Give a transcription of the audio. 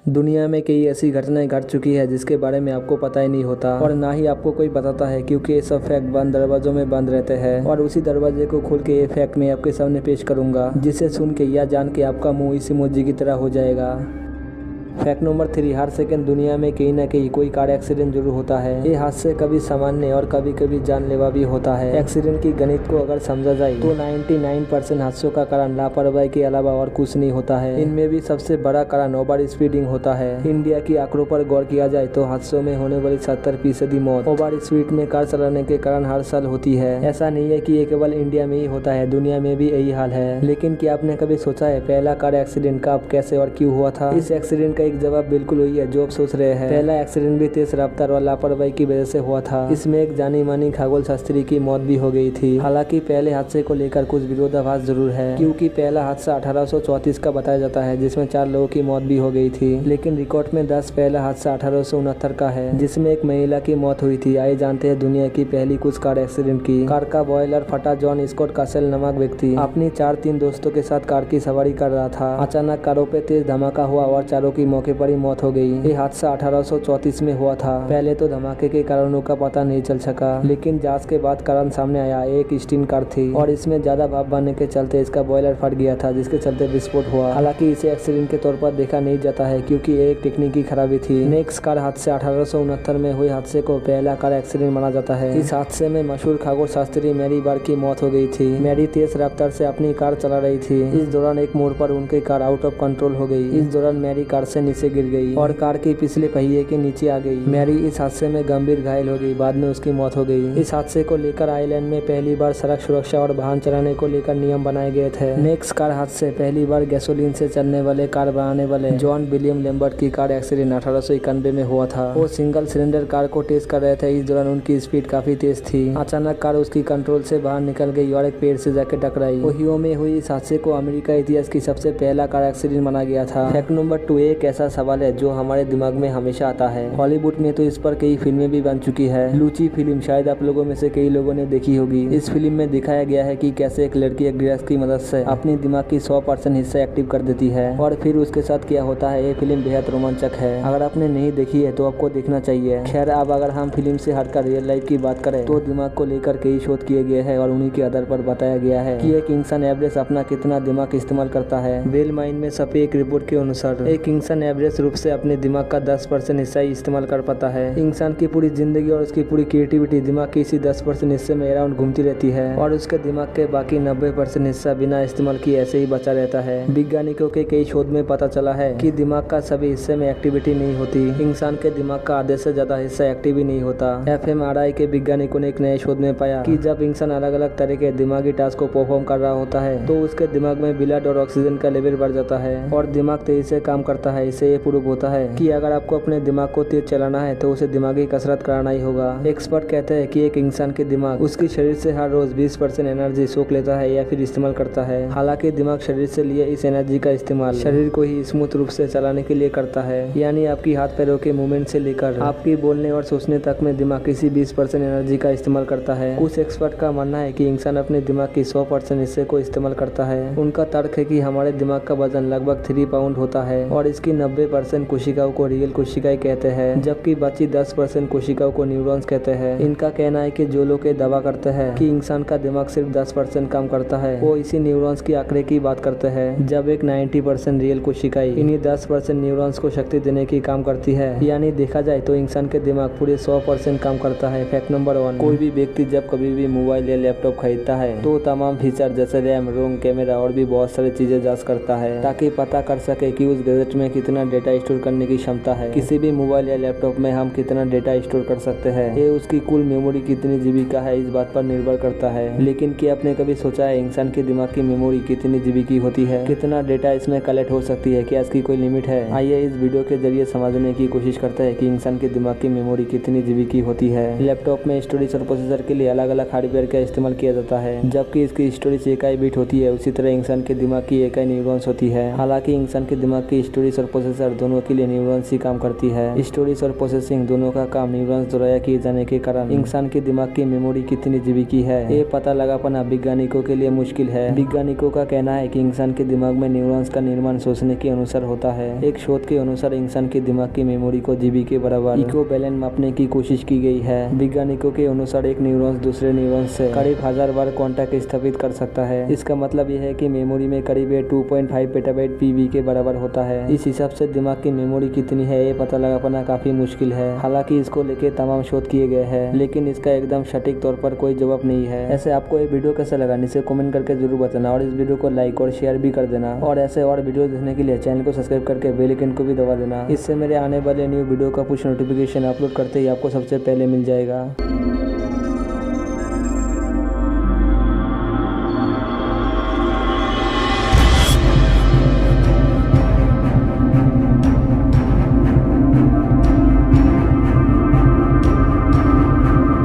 दुनिया में कई ऐसी घटनाएं घट चुकी है जिसके बारे में आपको पता ही नहीं होता और ना ही आपको कोई बताता है, क्योंकि ये सब फैक्ट बंद दरवाजों में बंद रहते हैं। और उसी दरवाजे को खोल के ये फैक्ट मैं आपके सामने पेश करूंगा, जिसे सुन के या जान के आपका मुंह इसी इमोजी की तरह हो जाएगा। फैक्ट नंबर 3, हर सेकंड दुनिया में कहीं ना कहीं कोई कार एक्सीडेंट जरूर होता है। ये हादसे कभी सामान्य और कभी कभी जानलेवा भी होता है। एक्सीडेंट की गणित को अगर समझा जाए तो 99% हादसों का कारण लापरवाही के अलावा और कुछ नहीं होता है। इनमें भी सबसे बड़ा कारण ओवर स्पीडिंग होता है। इंडिया की आंकड़ों पर गौर किया जाए तो हादसों में होने वाली 70% मौत ओवर स्पीड में कार चलाने के कारण हर साल होती है। ऐसा नहीं है कि ये केवल इंडिया में ही होता है, दुनिया में भी यही हाल है। लेकिन क्या आपने कभी सोचा है पहला कार एक्सीडेंट कब, कैसे और क्यों हुआ था? इस एक्सीडेंट का एक जवाब बिल्कुल वही है जो आप सोच रहे हैं। पहला एक्सीडेंट भी तेज रफ्तार और लापरवाही की वजह से हुआ था। इसमें एक जानी मानी खगोल शास्त्री की मौत भी हो गई थी। हालांकि पहले हादसे को लेकर कुछ विरोधाभास जरूर है, क्योंकि पहला हादसा 1834 का बताया जाता है, जिसमें 4 लोगों की मौत भी हो गई थी। लेकिन रिकॉर्ड में 10 पहला हादसा 1869 का है, जिसमें एक महिला की मौत हुई थी। आइए जानते हैं दुनिया की पहली कुछ कार एक्सीडेंट की। कार का बॉयलर फटा। जॉन स्कॉट कासेल नामक व्यक्ति अपनी 4 दोस्तों के साथ कार की सवारी कर रहा था। अचानक कारों पे तेज धमाका हुआ और चारों की मौके पर ही मौत हो गई। ये हादसा 1834 में हुआ था। पहले तो धमाके के कारणों का पता नहीं चल सका, लेकिन जांच के बाद कारण सामने आया। एक स्टीन कार थी और इसमें ज्यादा भाप बनने के चलते इसका बॉयलर फट गया था, जिसके चलते विस्फोट हुआ। हालांकि इसे एक्सीडेंट के तौर पर देखा नहीं जाता है, क्योंकि ये एक तकनीकी खराबी थी। नेक्स्ट कार हादसे 1869 में हुए हादसे को पहला कार एक्सीडेंट माना जाता है। इस हादसे में मशहूर खगोल शास्त्री मैरी बर्ग की मौत हो गई थी। मैरी तेज रफ्तार से अपनी कार चला रही थी। इस दौरान एक मोड़ पर उनकी कार आउट ऑफ कंट्रोल हो गई। इस दौरान मैरी कार से नीचे गिर गई और कार के पिछले पहिए के नीचे आ गई। मैरी इस हादसे में गंभीर घायल हो गई। बाद में उसकी मौत हो गई। इस हादसे को लेकर आयरलैंड में पहली बार सड़क सुरक्षा और वाहन चलाने को लेकर नियम बनाए गए थे। नेक्स्ट कार हादसे पहली बार गैसोलीन से चलने वाले कार बनाने वाले जॉन विलियम लैम्बर्ट की कार एक्सीडेंट 1891 में हुआ था। वो सिंगल सिलेंडर कार को टेस्ट कर रहे थे। इस दौरान उनकी स्पीड काफी तेज थी। अचानक कार उसकी कंट्रोल से बाहर निकल गई और एक पेड़ से जाकर टकराई। ओहियो में हुई इस हादसे को अमेरिका इतिहास की सबसे पहला कार एक्सीडेंट माना गया था। फैक्ट नंबर 2, एक ऐसा सवाल है जो हमारे दिमाग में हमेशा आता है। हॉलीवुड में तो इस पर कई फिल्में भी बन चुकी है। लूची फिल्म शायद आप लोगों में से कई लोगों ने देखी होगी। इस फिल्म में दिखाया गया है कि कैसे एक लड़की एक ड्रग्स की मदद से अपनी दिमाग की 100% हिस्सा एक्टिव कर देती है और फिर उसके साथ क्या होता है। ये फिल्म बेहद रोमांचक है। अगर आपने नहीं देखी है तो आपको देखना चाहिए। खैर, अब अगर हम फिल्म से हटकर रियल लाइफ की बात करें तो दिमाग को लेकर कई शोध किए गए हैं और उन्हीं के आधार पर बताया गया है कि एक इंसान एवरेज अपना कितना दिमाग इस्तेमाल करता है। वेल माइंड में छपी एक रिपोर्ट के अनुसार एक इंसान एवरेज रूप से अपने दिमाग का 10% हिस्सा ही इस्तेमाल कर पाता है। इंसान की पूरी जिंदगी और उसकी पूरी क्रिएटिविटी दिमाग के इसी 10% हिस्से में अराउंड घूमती रहती है और उसके दिमाग के बाकी 90% हिस्सा बिना इस्तेमाल किए ऐसे ही बचा रहता है। वैज्ञानिकों के कई शोध में पता चला है कि दिमाग का सभी हिस्से में एक्टिविटी नहीं होती। इंसान के दिमाग का आधे से ज्यादा हिस्सा एक्टिव ही नहीं होता। fMRI के वैज्ञानिकों ने एक नए शोध में पाया कि जब इंसान अलग अलग तरह के दिमागी टास्क को परफॉर्म कर रहा होता है तो उसके दिमाग में ब्लड और ऑक्सीजन का लेवल बढ़ जाता है और दिमाग तेजी से काम करता है। इससे ये प्रूव होता है कि अगर आपको अपने दिमाग को तेज चलाना है तो उसे दिमागी कसरत कराना ही होगा। एक्सपर्ट कहते हैं कि एक इंसान के दिमाग उसके शरीर से हर रोज 20% एनर्जी सोख लेता है या फिर इस्तेमाल करता है। हालांकि दिमाग शरीर से लिए इस एनर्जी का इस्तेमाल शरीर को ही स्मूथ रूप से चलाने के लिए करता है, यानी आपकी हाथ पैरों के मूवमेंट से लेकर आपकी बोलने और सोचने तक में दिमाग किसी 20% एनर्जी का इस्तेमाल करता है। कुछ एक्सपर्ट का मानना है कि इंसान अपने दिमाग की 100% हिस्से को इस्तेमाल करता है। उनका तर्क है कि हमारे दिमाग का वजन लगभग 3 पाउंड होता है और इसकी 90% कोशिकाओं को रियल कोशिकाएं कहते हैं, जबकि बची 10% कोशिकाओं को न्यूरॉन्स कहते हैं। इनका कहना है कि जो लोग दावा करते हैं कि इंसान का दिमाग सिर्फ 10% काम करता है, वो इसी न्यूरॉन्स की आंकड़े की बात करते हैं, जब एक 90% रियल कोशिकाएं इन्हीं 10% न्यूरॉन्स को शक्ति देने की काम करती है। यानी देखा जाए तो इंसान के दिमाग पूरे 100% काम करता है। फैक्ट नंबर 1, कोई भी व्यक्ति जब कभी भी मोबाइल या लैपटॉप खरीदता है तो तमाम फीचर जैसे रैम, रोम, कैमरा और भी बहुत सारी चीजें जांच करता है ताकि पता कर सके कि उस गैजेट में कितना डेटा स्टोर करने की क्षमता है। किसी भी मोबाइल या लैपटॉप में हम कितना डेटा स्टोर कर सकते हैं, ये उसकी कुल मेमोरी कितनी जीबी का है, इस बात पर निर्भर करता है। लेकिन क्या आपने कभी सोचा है इंसान के दिमाग की मेमोरी कितनी जीबी की होती है? कितना डेटा इसमें कलेक्ट हो सकती है? क्या इसकी कोई लिमिट है? आइए इस वीडियो के जरिए समझने की कोशिश करते हैं कि इंसान के दिमाग की मेमोरी कितनी जीबी की होती है। लैपटॉप में स्टोरेज और प्रोसेसर के लिए अलग अलग हार्डवेयर का इस्तेमाल किया जाता है। जबकि इसकी स्टोरेज इकाई बिट होती है, उसी तरह इंसान के दिमाग की इकाई न्यूरॉन्स होती है। हालांकि इंसान के दिमाग की स्टोरेज और प्रोसेसर दोनों के लिए न्यूरॉन्स ही काम करती है। स्टोरेज और प्रोसेसिंग दोनों का काम न्यूरॉन्स द्वारा किए जाने के कारण इंसान के दिमाग की मेमोरी कितनी जीबी की है ये पता लगा पाना वैज्ञानिकों के लिए मुश्किल है। वैज्ञानिकों का कहना है कि इंसान के दिमाग में न्यूरॉन्स का निर्माण सोचने के अनुसार होता है। एक शोध के अनुसार इंसान के दिमाग की मेमोरी को जीबी के बराबर इक्विवेलेंट मापने की कोशिश की गई है। वैज्ञानिकों के अनुसार एक न्यूरॉन्स दूसरे न्यूरॉन्स से करीब 1000 बार कांटेक्ट स्थापित कर सकता है। इसका मतलब यह है कि मेमोरी में करीब 2.5 पेटाबाइट पीबी के बराबर होता है। इस हिसाब से दिमाग की मेमोरी कितनी है ये पता लगा पाना काफी मुश्किल है। हालांकि इसको लेके तमाम शोध किए गए हैं, लेकिन इसका एकदम सटीक तौर पर कोई जवाब नहीं है। ऐसे आपको ये वीडियो कैसा लगा नीचे कमेंट करके जरूर बताना और इस वीडियो को लाइक और शेयर भी कर देना और ऐसे और वीडियो देखने के लिए चैनल को सब्सक्राइब करके बेल आइकन को भी दबा देना। इससे मेरे आने वाले न्यू वीडियो का पुश नोटिफिकेशन अपलोड करते ही आपको सबसे पहले मिल जाएगा।